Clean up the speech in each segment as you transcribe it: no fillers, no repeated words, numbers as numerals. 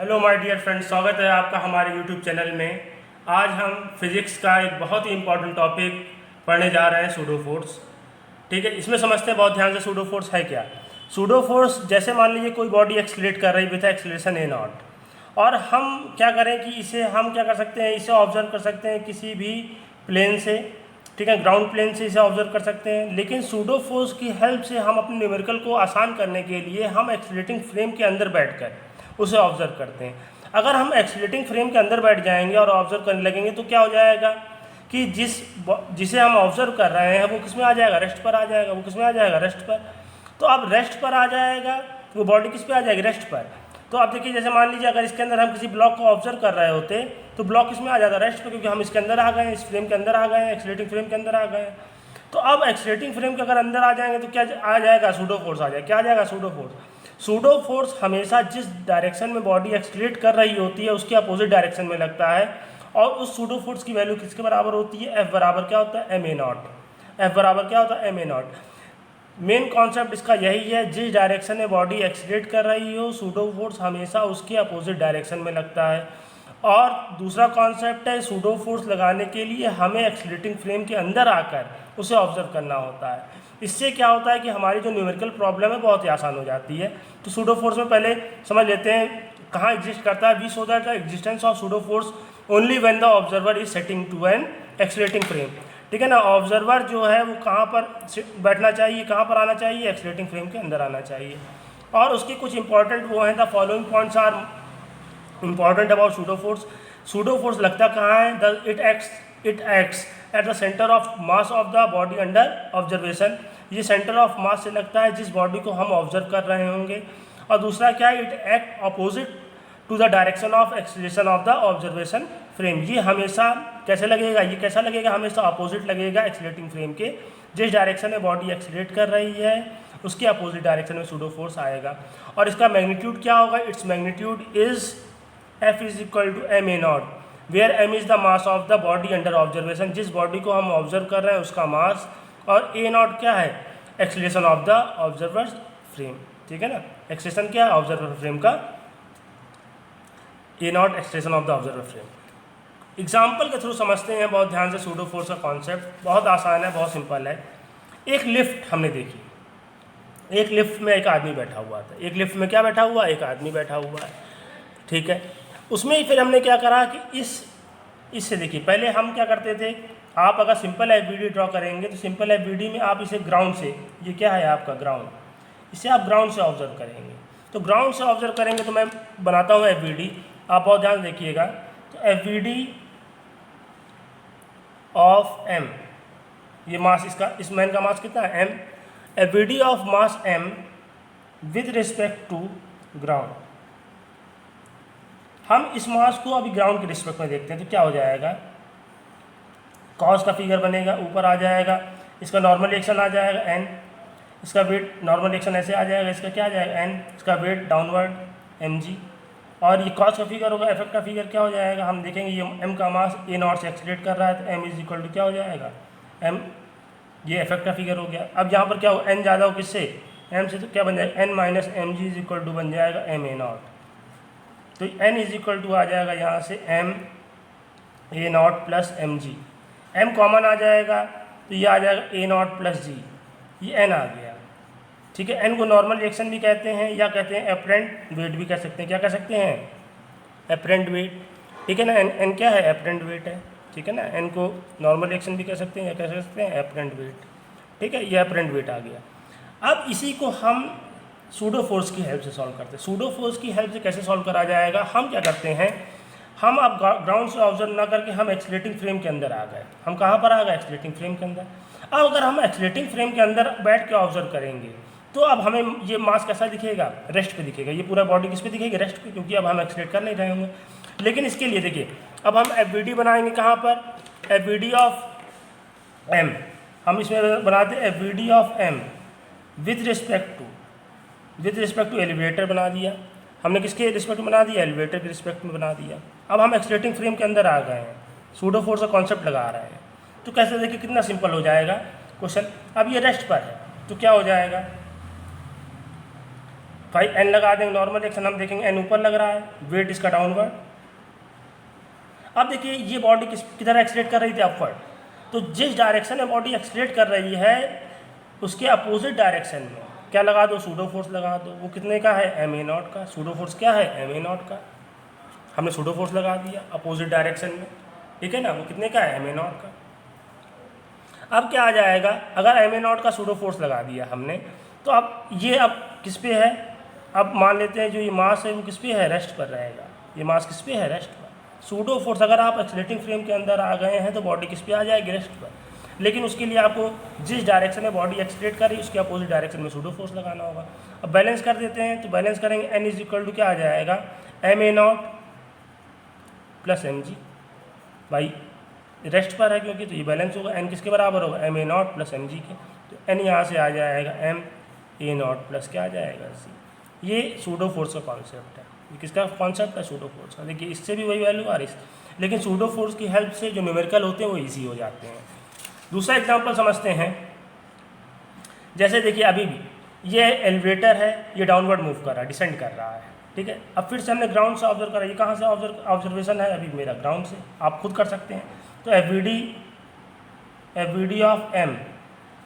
Hello my dear friends, स्वागत है आपका हमारे यूट्यूब चैनल में। आज हम फिज़िक्स का एक बहुत ही इंपॉर्टेंट टॉपिक पढ़ने जा रहे हैं, सूडो फोर्स। ठीक है, इसमें समझते हैं बहुत ध्यान से सूडो फोर्स है क्या। सूडो फोर्स जैसे मान लीजिए कोई बॉडी एक्सीलरेट कर रही विथ एक्सीलरेशन ए नॉट, और हम क्या करें कि इसे हम क्या कर सकते हैं, इसे ऑब्जर्व कर सकते हैं किसी भी प्लेन से। ठीक है, ग्राउंड प्लेन से इसे ऑब्जर्व कर सकते हैं, लेकिन सूडो फोर्स की हेल्प से हम अपने न्यूमेरिकल को आसान करने के लिए हम एक्सीलरेटिंग फ्रेम के अंदर बैठकर उसे ऑब्जर्व करते हैं। अगर हम एक्सीलरेटिंग फ्रेम के अंदर बैठ जाएंगे और ऑब्जर्व करने लगेंगे तो क्या हो जाएगा कि जिसे हम ऑब्जर्व कर रहे हैं वो किस में आ जाएगा, रेस्ट पर आ जाएगा। वो किस में आ जाएगा, रेस्ट पर। तो अब रेस्ट पर आ जाएगा, वो बॉडी किस पे आ जाएगी, रेस्ट पर। तो अब देखिए, जैसे मान लीजिए अगर इसके अंदर हम किसी ब्लॉक को ऑब्जर्व कर रहे होते तो ब्लॉक किस में आ जाता, रेस्ट पर, क्योंकि हम इसके अंदर आ गए हैं, इस फ्रेम के अंदर आ गए हैं, एक्सीलरेटिंग फ्रेम के अंदर आ गए हैं। तो अब एक्सीलरेटिंग फ्रेम के अगर अंदर आ जाएंगे तो क्या आ जाएगा, सूडो फोर्स आ जाएगा। क्या आ जाएगा, सूडो फोर्स। सूडो फोर्स हमेशा जिस डायरेक्शन में बॉडी एक्सीलरेट कर रही होती है उसके अपोजिट डायरेक्शन में लगता है, और उस सूडो फोर्स की वैल्यू किसके बराबर होती है, एफ बराबर क्या होता है, एम ए नॉट। एफ बराबर क्या होता है, एम ए नॉट। मेन कॉन्सेप्ट इसका यही है, जिस डायरेक्शन में बॉडी एक्सीलरेट कर रही हो सूडो फोर्स हमेशा उसके अपोजिट डायरेक्शन में लगता है। और दूसरा कॉन्सेप्ट है, सूडो फोर्स लगाने के लिए हमें एक्सीलरेटिंग फ्रेम के अंदर आकर उसे ऑब्जर्व करना होता है। इससे क्या होता है कि हमारी जो न्यूमेरिकल प्रॉब्लम है बहुत ही आसान हो जाती है। तो सूडो फोर्स में पहले समझ लेते हैं कहाँ एग्जिस्ट करता है। We saw that the existence of pseudo force only when the observer is setting to an accelerating frame. ठीक है ना, ऑब्जर्वर जो है वो कहाँ पर बैठना चाहिए, कहाँ पर आना चाहिए, एक्सीलरेटिंग फ्रेम के अंदर आना चाहिए। और उसके कुछ इंपॉर्टेंट वो हैं, the following points are important about pseudo force. Pseudo force लगता कहाँ है, it acts at the centre of mass of the body under observation. ये सेंटर ऑफ मास से लगता है जिस बॉडी को हम ऑब्जर्व कर रहे होंगे। और दूसरा क्या है, it act opposite to the direction of acceleration of the observation frame. ये हमेशा कैसे लगेगा, ये कैसा लगेगा, हमेशा अपोजिट लगेगा एक्सीलरेटिंग फ्रेम के। जिस डायरेक्शन में बॉडी एक्सीलरेट कर रही है उसके अपोजिट डायरेक्शन में सूडो फोर्स आएगा। और इसका मैग्नीट्यूड क्या होगा, its magnitude is F is equal to M A naught, where M is the mass of the body under observation. जिस बॉडी को हम ऑब्जर्व कर रहे हैं उसका मास, और ए नॉट क्या है, acceleration of the observer frame. ठीक है ना, एक्सीलरेशन क्या है ऑब्जर्वर फ्रेम का, a nought acceleration of the observer frame. Example के थ्रू समझते हैं बहुत ध्यान से सूडो फोर्स का कॉन्सेप्ट। बहुत आसान है, बहुत सिंपल है। एक लिफ्ट हमने देखी, एक लिफ्ट में एक आदमी बैठा हुआ था। एक लिफ्ट में क्या बैठा हुआ, एक आदमी बैठा हुआ है। ठीक है, उसमें ही फिर हमने क्या करा कि इससे देखिए, पहले हम क्या करते थे, आप अगर सिंपल एफबीडी ड्रॉ करेंगे तो सिंपल एफबीडी में आप इसे ग्राउंड से, ये क्या है आपका ग्राउंड, इसे आप ग्राउंड से ऑब्जर्व करेंगे। तो ग्राउंड से ऑब्जर्व करेंगे तो मैं बनाता हूँ एफबीडी, आप बहुत ध्यान देखिएगा। तो एफबीडी ऑफ एम, ये मास इसका, इस मैन का मास कितना है, M. FBD of mass M with respect to ground. हम इस मास को अभी ग्राउंड के रिस्पेक्ट में देखते हैं तो क्या हो जाएगा, कॉस का फिगर बनेगा, ऊपर आ जाएगा, इसका नॉर्मल रिएक्शन आ जाएगा एन, इसका वेट नॉर्मल रिएक्शन ऐसे आ जाएगा, इसका क्या आ जाएगा एन, इसका वेट डाउनवर्ड एम जी, और ये कॉस का फिगर होगा, इफेक्ट का फिगर क्या हो जाएगा, हम देखेंगे ये एम का मास ए नॉट से एक्सीलरेट कर रहा है तो एम इज इक्वल टू क्या हो जाएगा एम, ये इफेक्ट का फिगर हो गया। अब यहाँ पर क्या हो, एन ज़्यादा हो किससे, एम से, तो क्या बन जाएगा n minus m g is equal to बन जाएगा एम ए नॉट। तो n इज इक्वल टू आ जाएगा यहाँ से m a naught plus M g, m common आ जाएगा तो ये आ जाएगा ए नॉट प्लस जी, ये n आ गया। ठीक है, n को नॉर्मल रिएक्शन भी कहते हैं या कहते हैं एपरेंट वेट भी कह सकते हैं। क्या कह सकते हैं, एपरेंट वेट। ठीक है ना, n क्या है, एपरेंट वेट है। ठीक है ना, n को नॉर्मल रिएक्शन भी कह सकते हैं या कह सकते हैं एपरेंट वेट। ठीक है, ये एपरेंट वेट आ गया। अब इसी को हम सूडो फोर्स की हेल्प से सॉल्व करते हैं। सूडो फोर्स की हेल्प से कैसे सॉल्व करा जाएगा, हम क्या करते हैं, हम अब ग्राउंड से ऑब्जर्व ना करके हम एक्सीलरेटिंग फ्रेम के अंदर आ गए। हम कहाँ पर आ गए, एक्सीलरेटिंग फ्रेम के अंदर। अब अगर हम एक्सीलरेटिंग फ्रेम के अंदर बैठ के ऑब्जर्व करेंगे तो अब हमें ये मास कैसा दिखेगा, रेस्ट पे दिखेगा। ये पूरा बॉडी किस पे दिखेगी, रेस्ट पे, क्योंकि अब हम एक्सीलरेट कर नहीं रहे होंगे। लेकिन इसके लिए देखिए, अब हम एफबीडी बनाएंगे कहाँ पर, एफबीडी ऑफ एम। हम इसमें बनाते हैं FBD of M with respect to elevator बना दिया हमने। किसके रिस्पेक्ट में बना दिया, एलिवेटर के रिस्पेक्ट में बना दिया। अब हम एक्सीलरेटिंग फ्रेम के अंदर आ गए हैं, सूडो फोर्स का कॉन्सेप्ट लगा रहे हैं। तो कैसे देखिए कितना सिंपल हो जाएगा क्वेश्चन। अब ये रेस्ट पर है तो क्या हो जाएगा, भाई एन लगा देंगे, नॉर्मल रिएक्शन हम देखेंगे एन ऊपर लग रहा है, वेट इसका डाउनवर्ड। अब देखिए ये बॉडी किधर एक्सलेट कर रही थी, अपवर्ड। तो जिस डायरेक्शन में बॉडी एक्सलेट कर रही है उसके अपोजिट डायरेक्शन में क्या लगा दो, सूडो फोर्स लगा दो। वो कितने का है, एम ए नॉट का। सूडो फोर्स क्या है, एम ए नॉट का। हमने सूडो फोर्स लगा दिया अपोजिट डायरेक्शन में, ठीक है ना। वो कितने का है, एम ए नॉट का। अब क्या आ जाएगा, अगर एम ए नॉट का सूडो फोर्स लगा दिया हमने, तो अब ये अब किस पे है, अब मान लेते हैं जो ये मास है वो किस पे है, रेस्ट पर रहेगा। ये मास किस पे है, रेस्ट पर। सूडो फोर्स अगर आप एक्सलेटिंग फ्रेम के अंदर आ गए हैं तो बॉडी किस पे आ जाएगी, रेस्ट पर। लेकिन उसके लिए आपको जिस डायरेक्शन में बॉडी एक्सलेट कर रही है उसके अपोजिट डायरेक्शन में सूडो फोर्स लगाना होगा। अब बैलेंस कर देते हैं, तो बैलेंस करेंगे एन इज इक्वल टू क्या आ जाएगा, M A naught plus M G. भाई रेस्ट पर है क्योंकि, तो ये बैलेंस होगा, एन किसके बराबर होगा, एम ए नॉट प्लस एम जी के। तो एन यहाँ से आ जाएगा एम ए नॉट प्लस क्या आ जाएगा, सी। ये सूडो फोर्स का कॉन्सेप्ट है। ये किसका कॉन्सेप्ट है, सूडो फोर्स का। देखिए इससे भी वही वैल्यू आ रही है, लेकिन सूडो फोर्स की हेल्प से जो न्यूमेरिकल होते हैं वो ईजी हो जाते हैं। दूसरा एग्जांपल समझते हैं। जैसे देखिए अभी भी ये एलिवेटर है, ये डाउनवर्ड मूव कर रहा है, डिसेंड कर रहा है, ठीक है। अब फिर से हमने ग्राउंड से ऑब्जर्व करा, ये कहाँ से ऑब्जर्वेशन है, अभी मेरा ग्राउंड से, आप खुद कर सकते हैं। तो F B D of M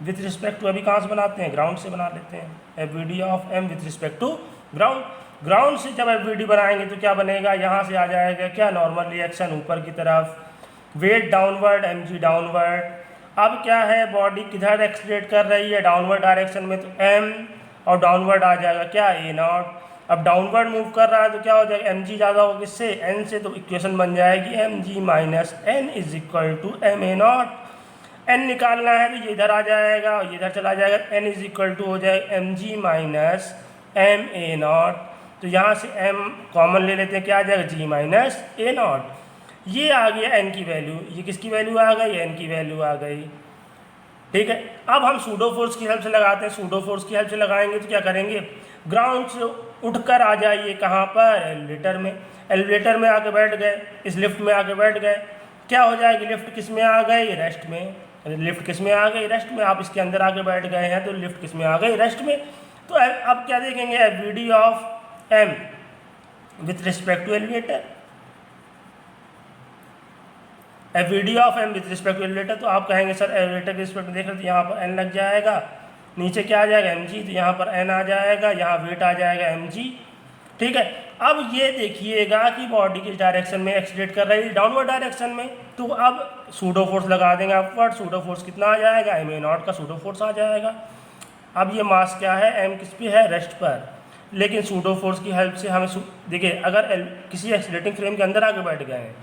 with respect to, अभी कहाँ से बनाते हैं, ग्राउंड से बना लेते हैं। F B D of M with respect to ground. Ground से जब एफ वी डी बनाएंगे तो क्या बनेगा, यहाँ से आ जाएगा क्या, नॉर्मल रिएक्शन ऊपर की तरफ, weight downward, M G downward. अब क्या है, बॉडी किधर एक्सलेट कर रही है, डाउनवर्ड डायरेक्शन में, तो एम और डाउनवर्ड आ जाएगा क्या, ए नॉट। अब डाउनवर्ड मूव कर रहा है तो क्या हो जाएगा, एम जी ज़्यादा होगा किससे, एन से। तो इक्वेशन बन जाएगी M G minus N is equal to M A naught. N निकालना है तो ये इधर आ जाएगा और ये इधर चला जाएगा, एन इज इक्वल टू हो जाएगा एम जी माइनस एम ए नॉट। तो यहाँ से एम कॉमन ले लेते हैं, क्या आ जाएगा, जी माइनस ए नॉट। ये आ गया एन की वैल्यू, ये किसकी वैल्यू आ गई, एन की वैल्यू आ गई, ठीक है। अब हम सूडो फोर्स की हेल्प से लगाते हैं। सूडो फोर्स की हेल्प से लगाएंगे तो क्या करेंगे, ग्राउंड से उठकर आ जाइए कहाँ पर, एलिवेटर में। एलिवेटर में आके बैठ गए, इस लिफ्ट में आके बैठ गए, क्या हो जाएगी, लिफ्ट किस में आ गई, रेस्ट में। लिफ्ट किस में आ गई, रेस्ट में। आप इसके अंदर आके बैठ गए हैं तो लिफ्ट किस में आ गई, रेस्ट में। तो अब क्या देखेंगे, F B D of M with respect to elevator, F B D of M with respect to elevator. तो आप कहेंगे सर एलिवेटर के रिस्पेक्ट में देख रहे तो यहाँ पर एन लग जाएगा, नीचे क्या आ जाएगा, एम जी। तो यहाँ पर एन आ जाएगा, यहाँ वेट आ जाएगा एम जी, ठीक है। अब ये देखिएगा कि बॉडी किस डायरेक्शन में एक्सलेट कर रही है, डाउनवर्ड डायरेक्शन में। तो अब सूडो फोर्स लगा देंगे अपवर्ड। सूडो फोर्स कितना आ जाएगा, एम ए नॉट का सूडो फोर्स आ जाएगा। अब ये मास क्या है, एम किस पे है, रेस्ट पर। लेकिन सूडो फोर्स की हेल्प से हमें देखिए, अगर किसी एक्सलेटिंग फ्रेम के अंदर आके बैठ गए हैं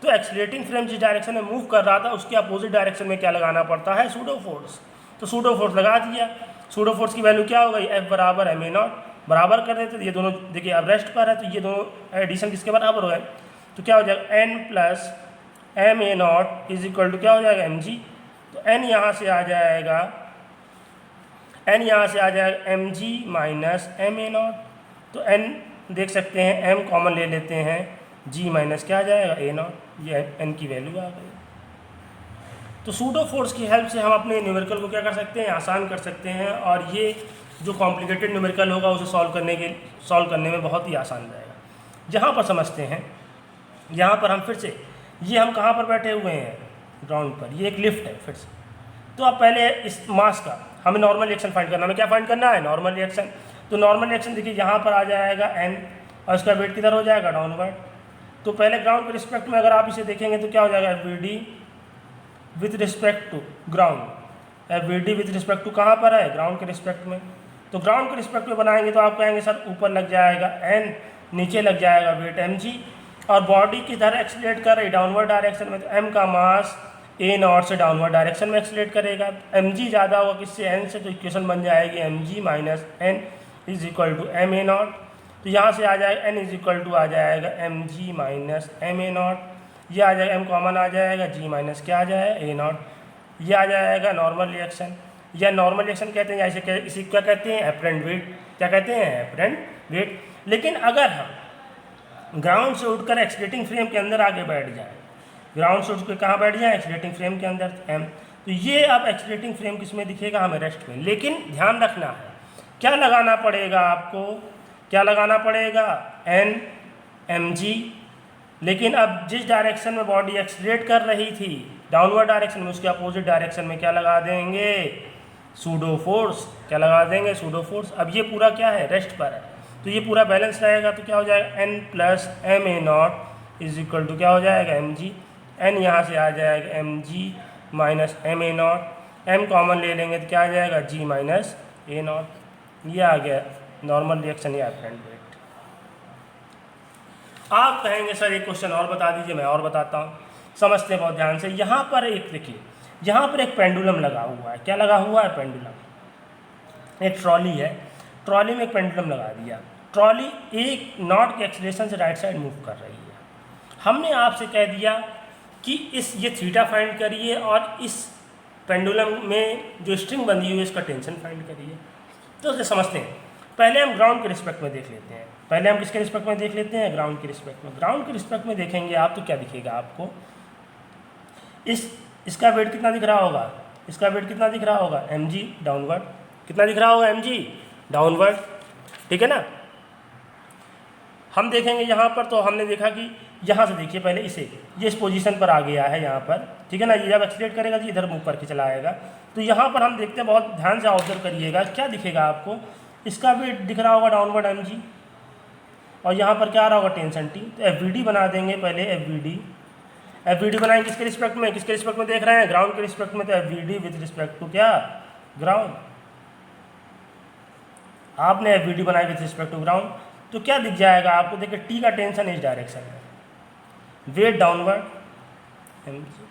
तो एक्सलेटिंग फ्रेम जिस डायरेक्शन में मूव कर रहा था उसके अपोजिट डायरेक्शन में क्या लगाना पड़ता है, सूडो फोर्स। तो सूडो फोर्स लगा दिया। सूडो फोर्स की वैल्यू क्या हो गई, एफ बराबर एम ए नॉट। बराबर कर देते, तो ये दोनों देखिए अब रेस्ट पर है तो ये दोनों एडिशन किसके बराबर हो गए, तो क्या हो जाएगा, N plus M A naught is equal to क्या हो जाएगा, एम जी। तो एन यहाँ से आ जाएगा, एन यहाँ से आ जाएगा एम जी माइनस एम ए नॉट। तो एन देख सकते हैं, एम कॉमन ले लेते हैं, जी माइनस क्या आ जाएगा, ए नॉट। ये एन की वैल्यू आ गई। तो सूडो फोर्स की हेल्प से हम अपने न्यूमेरिकल को क्या कर सकते हैं, आसान कर सकते हैं। और ये जो कॉम्प्लिकेटेड न्यूमेरिकल होगा उसे सॉल्व करने में बहुत ही आसान रहेगा। यहाँ पर समझते हैं, यहाँ पर हम फिर से, ये हम कहाँ पर बैठे हुए हैं, ग्राउंड पर। ये एक लिफ्ट है फिर से। तो अब पहले इस मास का हमें नॉर्मल रिएक्शन फाइंड करना है। हमें क्या फाइंड करना है, नॉर्मल रिएक्शन। तो नॉर्मल रिएक्शन देखिए यहाँ पर आ जाएगा एन और इसका वेट किधर हो जाएगा, डाउनवर्ड। तो पहले ग्राउंड के रिस्पेक्ट में अगर आप इसे देखेंगे तो क्या हो जाएगा, F B D with respect to ground. F B D with respect to कहाँ पर है, ग्राउंड के रिस्पेक्ट में। तो ग्राउंड के रिस्पेक्ट में बनाएंगे तो आप कहेंगे सर ऊपर लग जाएगा एन, नीचे लग जाएगा वेट एम जी। और बॉडी किधर एक्सलेट कर रही, डाउनवर्ड डायरेक्शन में। तो एम का मास ए नॉट से डाउनवर्ड डायरेक्शन में एक्सलेट करेगा। एम जी ज़्यादा होगा किससे, एन से। तो इक्वेशन बन जाएगी M G minus N is equal to M A naught. तो यहाँ से आ जाएगा एन इज इक्वल टू आ जाएगा एम जी माइनस एम ए नॉट। ये आ जाएगा, एम कॉमन आ जाएगा, जी माइनस क्या आ जाएगा, ए नॉट। ये आ जाएगा नॉर्मल रिएक्शन, या नॉर्मल रिएक्शन कहते हैं, या इसी क्या कहते हैं, एपरेंट वेट। क्या कहते हैं, एपरेंट वेट। लेकिन अगर हम ग्राउंड से उठकर एक्सलेटिंग फ्रेम के अंदर आगे बैठ जाए, ग्राउंड से उठ कर कहाँ बैठ जाए, एक्सलेटिंग फ्रेम के अंदर, एम। तो ये अब एक्सलेटिंग फ्रेम किस में दिखेगा, हमें रेस्ट में। लेकिन ध्यान रखना है, क्या लगाना पड़ेगा आपको, क्या लगाना पड़ेगा, एन एम जी। लेकिन अब जिस डायरेक्शन में बॉडी एक्सलेट कर रही थी डाउनवर्ड डायरेक्शन में, उसके अपोजिट डायरेक्शन में क्या लगा देंगे, सूडो फोर्स। क्या लगा देंगे, सूडो फोर्स। अब ये पूरा क्या है, रेस्ट पर है, तो ये पूरा बैलेंस रहेगा। तो क्या हो जाएगा, N plus M A naught is equal to क्या हो जाएगा, एम जी। एन यहाँ से आ जाएगा एम जी माइनस एम ए नॉट, एम कॉमन ले लेंगे तो क्या आ जाएगा, जी माइनस ए नॉट। ये आ गया नॉर्मल रिएक्शन या एपरेंट वेट। आप कहेंगे सर एक क्वेश्चन और बता दीजिए, मैं और बताता हूँ, समझते बहुत ध्यान से। यहाँ पर एक देखिए, यहाँ पर एक पेंडुलम लगा हुआ है। क्या लगा हुआ है, पेंडुलम। एक ट्रॉली है, ट्रॉली में एक पेंडुलम लगा दिया। ट्रॉली एक नॉट के एक्सीलरेशन से राइट साइड मूव कर रही है। हमने आपसे कह दिया कि ये थीटा फाइंड करिए और इस पेंडुलम में जो स्ट्रिंग बंधी हुई है इसका टेंशन फाइंड करिए। तो उसे समझते हैं। पहले हम ग्राउंड के रिस्पेक्ट में देख लेते हैं। पहले हम किसके रिस्पेक्ट में देख लेते हैं, ग्राउंड के रिस्पेक्ट में। ग्राउंड के रिस्पेक्ट में देखेंगे आप तो क्या दिखेगा आपको, इसका वेट कितना दिख रहा होगा, इसका वेट कितना दिख रहा होगा, एम जी डाउनवर्ड। कितना दिख रहा होगा, एम जी डाउनवर्ड, ठीक है ना। हम देखेंगे यहाँ पर, तो हमने देखा कि यहाँ से देखिए पहले इसे, ये इस पोजीशन पर आ गया है यहाँ पर, ठीक है ना। ये जब एक्सीलरेट करेगा तो इधर मूव करके चला आएगा। तो यहाँ पर हम देखते हैं, बहुत ध्यान से ऑब्जर्व करिएगा, क्या दिखेगा आपको, इसका वेट दिख रहा होगा डाउनवर्ड एम जी, और यहाँ पर क्या आ रहा होगा, टेंशन टी। तो एफ वी डी बना देंगे पहले, F B D. F B D बनाएंगे किसके रिस्पेक्ट में, किसके रिस्पेक्ट में देख रहे हैं, ग्राउंड के रिस्पेक्ट में। तो F B D with respect to क्या, ग्राउंड। आपने एफ वी डी बनाई विद रिस्पेक्ट टू ग्राउंड, तो क्या दिख जाएगा आपको, देखिए टी का टेंशन इस डायरेक्शन में, वेट डाउनवर्ड एम जी।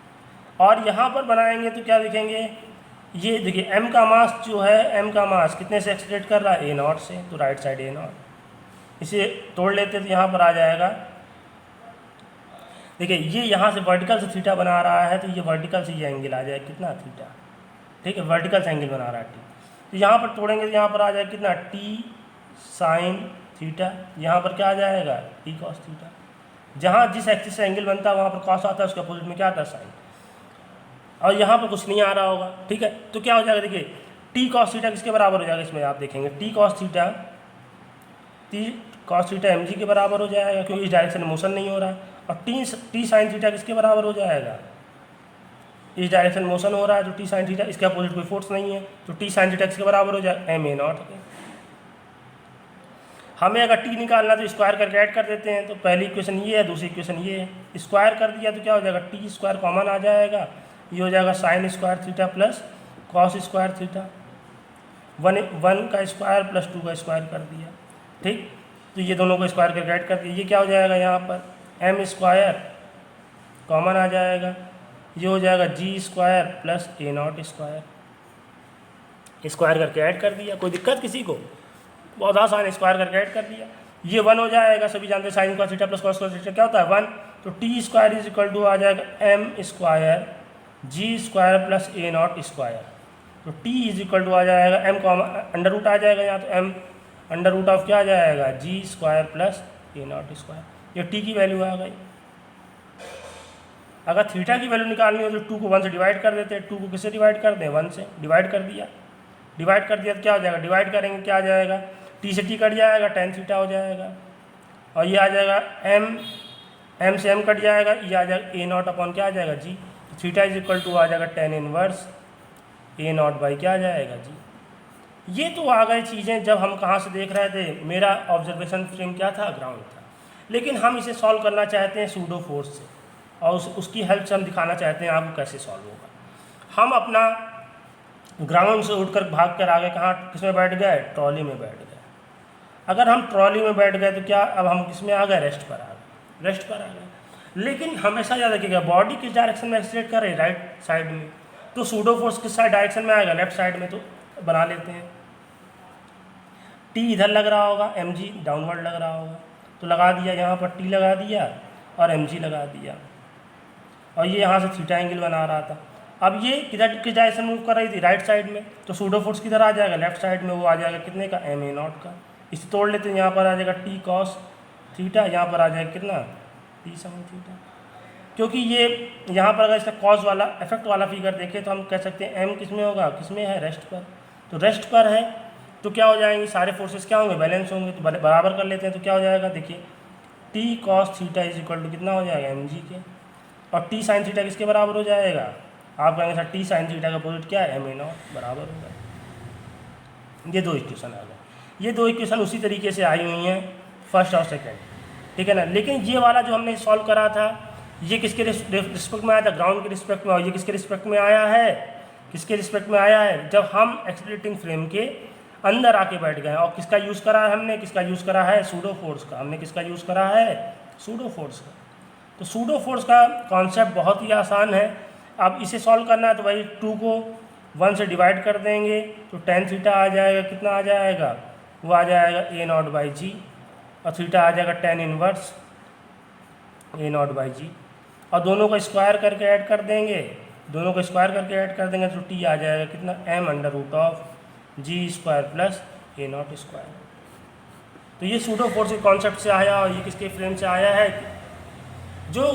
और यहाँ पर बनाएंगे तो क्या दिखेंगे, ये देखिए एम का मास जो है, एम का मास कितने से एक्सीलरेट कर रहा है, ए नॉट से, तो राइट साइड ए नॉट। इसे तोड़ लेते तो यहाँ पर आ जाएगा, देखिए ये यहाँ से वर्टिकल से थीटा बना रहा है, तो ये वर्टिकल से ये एंगल आ जाएगा कितना, थीटा, ठीक है, वर्टिकल से एंगल बना रहा है टी। तो यहाँ पर तोड़ेंगे तो यहाँ पर आ जाएगा कितना, टी साइन थीटा। यहाँ पर क्या आ जाएगा, टी कॉस थीटा। जहाँ जिस एक्सिस से एंगल बनता है वहाँ पर कॉस आता है, उसके अपोजिट में क्या आता है, साइन। और यहाँ पर कुछ नहीं आ रहा होगा, ठीक है। तो क्या हो जाएगा, देखिए टी कॉस थीटा किसके बराबर हो जाएगा, इसमें आप देखेंगे T cos theta, T cos theta M G के बराबर हो जाएगा, क्योंकि इस डायरेक्शन में मोशन नहीं हो रहा है। और टी साइन थीटा किसके बराबर हो जाएगा, इस डायरेक्शन मोशन हो रहा है, तो टी साइन थीटा, इसके अपोजिट कोई फोर्स नहीं है, तो टी साइन थीटा किसके बराबर हो जाएगा, एम ए नॉट। हमें अगर टी निकालना तो स्क्वायर करके ऐड कर देते हैं। तो पहली इक्वेशन ये है, दूसरी इक्वेशन ये है, स्क्वायर कर दिया तो क्या हो जाएगा, टी स्क्वायर कॉमन आ जाएगा, ये हो जाएगा sine square theta plus cos square theta. One का स्क्वायर प्लस 2 का स्क्वायर कर दिया, ठीक। तो ये दोनों को स्क्वायर करके ऐड कर दिया, ये क्या हो जाएगा, यहाँ पर एम स्क्वायर कॉमन आ जाएगा, ये हो जाएगा g square plus a naught square. Square करके ऐड कर दिया, कोई दिक्कत किसी को, बहुत आसान, स्क्वायर करके ऐड कर दिया। ये 1 हो जाएगा, सभी जानते हैं साइन का थीटा प्लस कॉस का थीटा क्या होता है, 1। तो t square is equal to आ जाएगा m square g square plus a naught square. तो टी इज इक्वल टू आ जाएगा एम को अंडर रूट आ जाएगा यहाँ, तो एम अंडर रूट ऑफ क्या आ जाएगा, g square plus a naught square. ये टी की वैल्यू आ गई। अगर थीटा की वैल्यू निकालनी हो तो 2 को 1 से डिवाइड कर देते हैं। 2 को किससे डिवाइड कर दें, 1 से। डिवाइड कर दिया, डिवाइड कर दिया तो क्या हो जाएगा, डिवाइड करेंगे क्या आ जाएगा, टी से टी कट जाएगा, टेन थीटा हो जाएगा। और ये आ जाएगा एम से एम कट जाएगा, ये आ जाएगा ए नॉट अपॉन क्या आ जाएगा, जी। थीटा इज इक्वल टू आ जाएगा tan inverse a naught by क्या आ जाएगा, जी। ये तो आ गई चीज़ें जब हम कहाँ से देख रहे थे, मेरा ऑब्जर्वेशन फ्रेम क्या था, ग्राउंड था। लेकिन हम इसे सॉल्व करना चाहते हैं सूडो फोर्स से, और उसकी हेल्प से हम दिखाना चाहते हैं आपको कैसे सॉल्व होगा। हम अपना ग्राउंड से उठकर भाग कर आगे कहाँ, किसमें बैठ गए, ट्रॉली में बैठ गए। अगर हम ट्रॉली में बैठ गए तो क्या, अब हम किस में आ गए, रेस्ट पर आ गए, रेस्ट पर आ गए। लेकिन हमेशा याद रखिएगा, बॉडी किस डायरेक्शन में एक्सीलरेट कर रही है, राइट साइड में। तो सूडो फोर्स किस साइड डायरेक्शन में आएगा, लेफ्ट साइड में। तो बना लेते हैं, टी इधर लग रहा होगा, एम जी डाउनवर्ड लग रहा होगा, तो लगा दिया, यहाँ पर टी लगा दिया और एम जी लगा दिया, और ये यहाँ से थीटा एंगल बना रहा था। अब ये किधर किस डायरेक्शन मूव कर रही थी, राइट साइड में। तो सूडो फोर्स किधर आ जाएगा, लेफ्ट साइड में, वो आ जाएगा कितने का, एम ए नॉट का। इसे तोड़ लेते हैं, यहाँ पर आ जाएगा टी कॉस थीटा, यहाँ पर आ जाएगा कितना, टी साइन थीटा। क्योंकि ये यहाँ पर अगर इसका कॉस वाला इफेक्ट वाला फिगर देखें तो हम कह सकते हैं एम किस में होगा, किस में है, रेस्ट पर। तो रेस्ट पर है तो क्या हो जाएंगे, सारे फोर्सेस क्या होंगे, बैलेंस होंगे। तो बराबर कर लेते हैं, तो क्या हो जाएगा, देखिए T cos theta is equal to कितना हो जाएगा, एम जी के, और टी साइन थीटा किसके बराबर हो जाएगा, आप कहेंगे सर टी साइन थीटा का अपोजिट क्या है, एम ए नॉट बराबर होगा। ये दो इक्वेशन आ गए, ये दो इक्वेशन उसी तरीके से आई हुई हैं फर्स्ट और सेकेंड, ठीक है ना। लेकिन ये वाला जो हमने सॉल्व करा था ये किसके रिस्पेक्ट में आया था, ग्राउंड के रिस्पेक्ट में, और ये किसके रिस्पेक्ट में आया है, किसके रिस्पेक्ट में आया है, जब हम एक्सीलरेटिंग फ्रेम के अंदर आके बैठ गए। और किसका यूज़ करा है हमने, किसका यूज़ करा है, सूडो फोर्स का। हमने किसका यूज़ करा है, सूडो फोर्स का। तो सूडो फोर्स का कॉन्सेप्ट बहुत ही आसान है। अब इसे सॉल्व करना है तो भाई 2 को 1 से डिवाइड कर देंगे तो tan थीटा आ जाएगा, कितना आ जाएगा, वो आ जाएगा ए नॉट बाई जी, और थीटा आ जाएगा tan inverse a naught by g, और दोनों को स्क्वायर करके ऐड कर देंगे, दोनों को स्क्वायर करके ऐड कर देंगे तो टी आ जाएगा कितना, m under root of g square plus a naught square. तो ये सूडो फोर्स के कॉन्सेप्ट से आया, और ये किसके फ्रेम से आया है। जो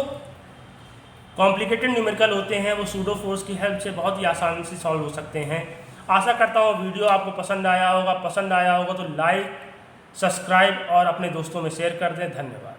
कॉम्प्लिकेटेड न्यूमेरिकल होते हैं वो सूडो फोर्स की हेल्प से बहुत ही आसानी से सॉल्व हो सकते हैं। आशा करता हूँ वीडियो आपको पसंद आया होगा तो लाइक, सब्सक्राइब और अपने दोस्तों में शेयर कर दें। धन्यवाद।